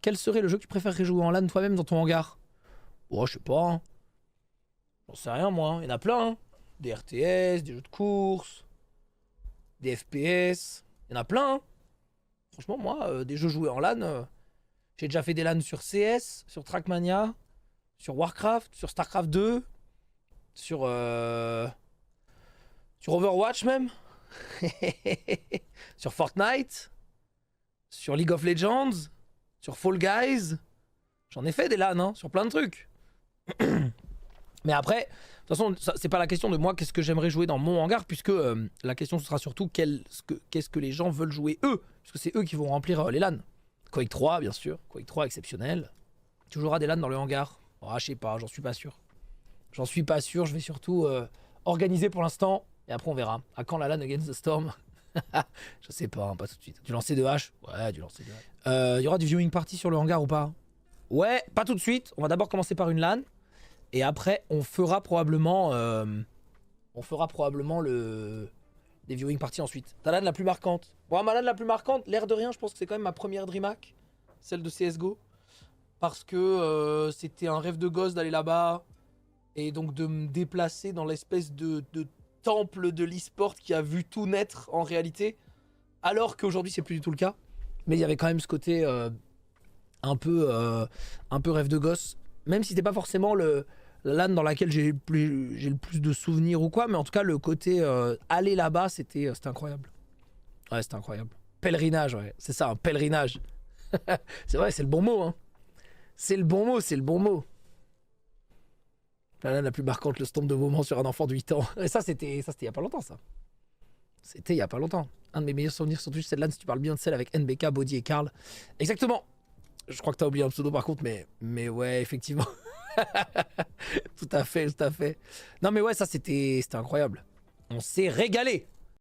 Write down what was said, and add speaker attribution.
Speaker 1: quel serait le jeu que tu préférerais jouer en LAN toi-même dans ton hangar? Oh, je sais pas. Hein. J'en sais rien, moi. Hein. Il y en a plein. Hein. Des RTS, des jeux de course, des FPS. Il y en a plein. Hein. Franchement, moi, des jeux joués en LAN, j'ai déjà fait des LAN sur CS, sur Trackmania, sur Warcraft, sur Starcraft 2, sur Overwatch même, sur Fortnite, sur League of Legends, sur Fall Guys. J'en ai fait des LAN, hein, sur plein de trucs. Mais après, de toute façon, c'est pas la question de moi qu'est-ce que j'aimerais jouer dans mon hangar, puisque la question ce sera surtout qu'est-ce que les gens veulent jouer eux, puisque c'est eux qui vont remplir les LAN. Quake 3, bien sûr. Quake 3, exceptionnel. Tu joueras des LAN dans le hangar? Oh, je sais pas, j'en suis pas sûr. J'en suis pas sûr, je vais surtout organiser pour l'instant, et après on verra. À quand la LAN Against the Storm? Je sais pas, hein, pas tout de suite. Du lancer de hache? Ouais, du lancer de hache. Y aura du viewing party sur le hangar ou pas? Ouais, pas tout de suite. On va d'abord commencer par une LAN. Et après, on fera probablement des viewing parties ensuite. Ta LAN la plus marquante? Bon, ma LAN la plus marquante, l'air de rien, je pense que c'est quand même ma première DreamHack. Celle de CSGO. Parce que c'était un rêve de gosse d'aller là-bas. Et donc de me déplacer dans l'espèce de temple de l'e-sport qui a vu tout naître en réalité. Alors qu'aujourd'hui, c'est plus du tout le cas. Mais il y avait quand même ce côté un peu rêve de gosse. Même si c'était pas forcément la LAN dans laquelle j'ai le plus de souvenirs ou quoi. Mais en tout cas, le côté aller là-bas, c'était incroyable. Ouais, c'était incroyable. Pèlerinage, ouais. C'est ça, un pèlerinage. C'est vrai, c'est le bon mot. Hein. C'est le bon mot, c'est le bon mot. La LAN la plus marquante, le stomp de moment sur un enfant de 8 ans. Et ça, c'était il y a pas longtemps, ça. C'était il y a pas longtemps. Un de mes meilleurs souvenirs sur Twitch, c'est LAN, si tu parles bien de celle avec NBK, Body et Karl. Exactement. Je crois que t'as oublié un pseudo par contre, mais ouais, effectivement. Tout à fait, tout à fait. Non mais ouais, ça c'était incroyable. On s'est régalé.